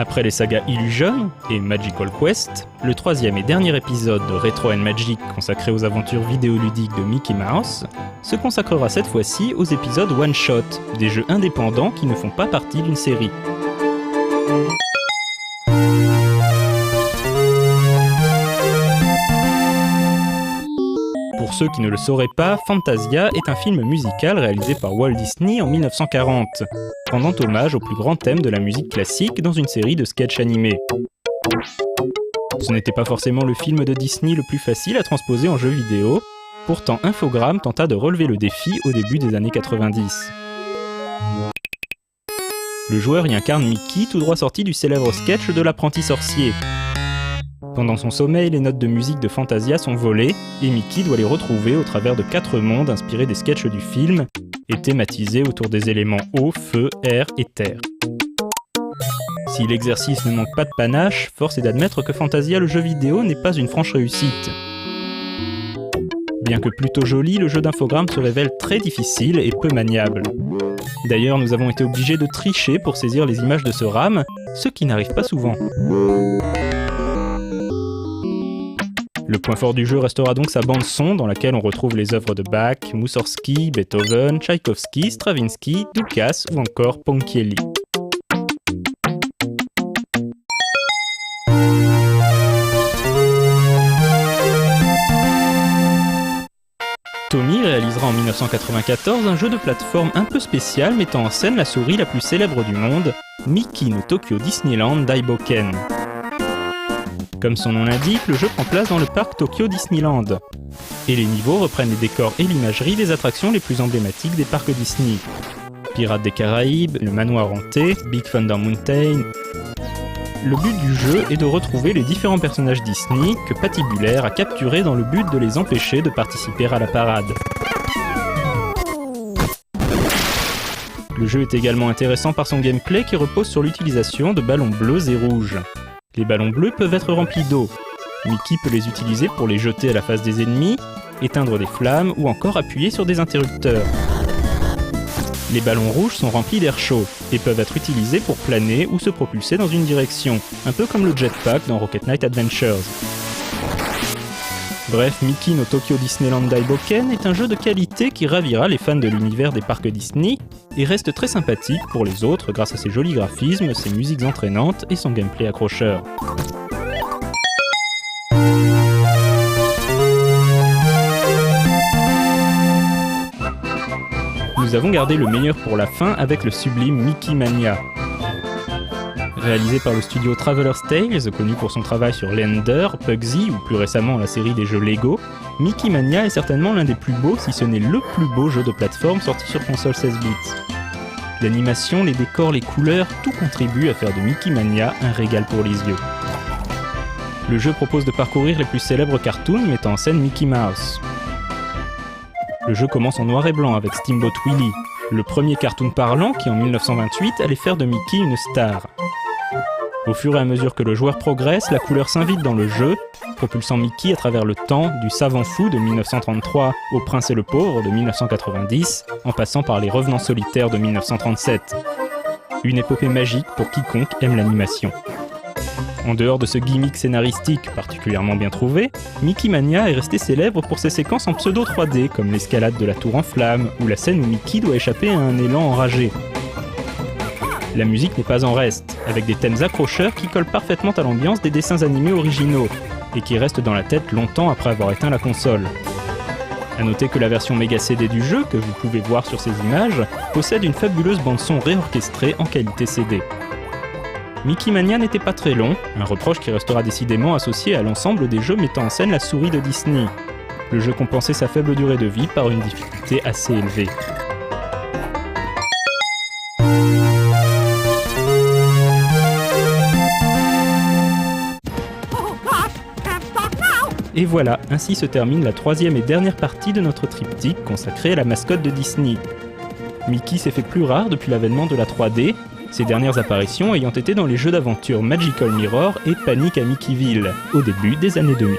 Après les sagas Illusion et Magical Quest, le troisième et dernier épisode de Retro & Magic consacré aux aventures vidéoludiques de Mickey Mouse se consacrera cette fois-ci aux épisodes one-shot, des jeux indépendants qui ne font pas partie d'une série. Pour ceux qui ne le sauraient pas, Fantasia est un film musical réalisé par Walt Disney en 1940, rendant hommage au plus grand thème de la musique classique dans une série de sketchs animés. Ce n'était pas forcément le film de Disney le plus facile à transposer en jeu vidéo, pourtant Infogrames tenta de relever le défi au début des années 90. Le joueur y incarne Mickey, tout droit sorti du célèbre sketch de l'apprenti sorcier. Pendant son sommeil, les notes de musique de Fantasia sont volées, et Mickey doit les retrouver au travers de 4 mondes inspirés des sketchs du film, et thématisés autour des éléments eau, feu, air et terre. Si l'exercice ne manque pas de panache, force est d'admettre que Fantasia le jeu vidéo n'est pas une franche réussite. Bien que plutôt joli, le jeu d'Infogrames se révèle très difficile et peu maniable. D'ailleurs, nous avons été obligés de tricher pour saisir les images de ce RAM, ce qui n'arrive pas souvent. Le point fort du jeu restera donc sa bande-son, dans laquelle on retrouve les œuvres de Bach, Mussorgsky, Beethoven, Tchaïkovski, Stravinsky, Dukas ou encore Ponchielli. Tommy réalisera en 1994 un jeu de plateforme un peu spécial mettant en scène la souris la plus célèbre du monde, Mickey no Tokyo Disneyland Daiboken. Comme son nom l'indique, le jeu prend place dans le parc Tokyo Disneyland. Et les niveaux reprennent les décors et l'imagerie des attractions les plus emblématiques des parcs Disney. Pirates des Caraïbes, le manoir hanté, Big Thunder Mountain. Le but du jeu est de retrouver les différents personnages Disney que Patibulaire a capturés dans le but de les empêcher de participer à la parade. Le jeu est également intéressant par son gameplay qui repose sur l'utilisation de ballons bleus et rouges. Les ballons bleus peuvent être remplis d'eau. Mickey peut les utiliser pour les jeter à la face des ennemis, éteindre des flammes ou encore appuyer sur des interrupteurs. Les ballons rouges sont remplis d'air chaud et peuvent être utilisés pour planer ou se propulser dans une direction, un peu comme le jetpack dans Rocket Knight Adventures. Bref, Mickey no Tokyo Disneyland Daiboken est un jeu de qualité qui ravira les fans de l'univers des parcs Disney et reste très sympathique pour les autres grâce à ses jolis graphismes, ses musiques entraînantes et son gameplay accrocheur. Nous avons gardé le meilleur pour la fin avec le sublime Mickey Mania. Réalisé par le studio Traveler's Tales, connu pour son travail sur Lender, Pugsy ou plus récemment la série des jeux Lego, Mickey Mania est certainement l'un des plus beaux, si ce n'est le plus beau jeu de plateforme sorti sur console 16 bits. L'animation, les décors, les couleurs, tout contribue à faire de Mickey Mania un régal pour les yeux. Le jeu propose de parcourir les plus célèbres cartoons mettant en scène Mickey Mouse. Le jeu commence en noir et blanc avec Steamboat Willie, le premier cartoon parlant qui en 1928 allait faire de Mickey une star. Au fur et à mesure que le joueur progresse, la couleur s'invite dans le jeu, propulsant Mickey à travers le temps du Savant Fou de 1933 au Prince et le Pauvre de 1990, en passant par les Revenants solitaires de 1937. Une épopée magique pour quiconque aime l'animation. En dehors de ce gimmick scénaristique particulièrement bien trouvé, Mickey Mania est resté célèbre pour ses séquences en pseudo 3D, comme l'escalade de la tour en flammes, ou la scène où Mickey doit échapper à un élan enragé. La musique n'est pas en reste, avec des thèmes accrocheurs qui collent parfaitement à l'ambiance des dessins animés originaux, et qui restent dans la tête longtemps après avoir éteint la console. A noter que la version Mega CD du jeu, que vous pouvez voir sur ces images, possède une fabuleuse bande-son réorchestrée en qualité CD. Mickey Mania n'était pas très long, un reproche qui restera décidément associé à l'ensemble des jeux mettant en scène la souris de Disney. Le jeu compensait sa faible durée de vie par une difficulté assez élevée. Et voilà, ainsi se termine la troisième et dernière partie de notre triptyque consacrée à la mascotte de Disney. Mickey s'est fait plus rare depuis l'avènement de la 3D, ses dernières apparitions ayant été dans les jeux d'aventure Magical Mirror et Panic à Mickeyville, au début des années 2000.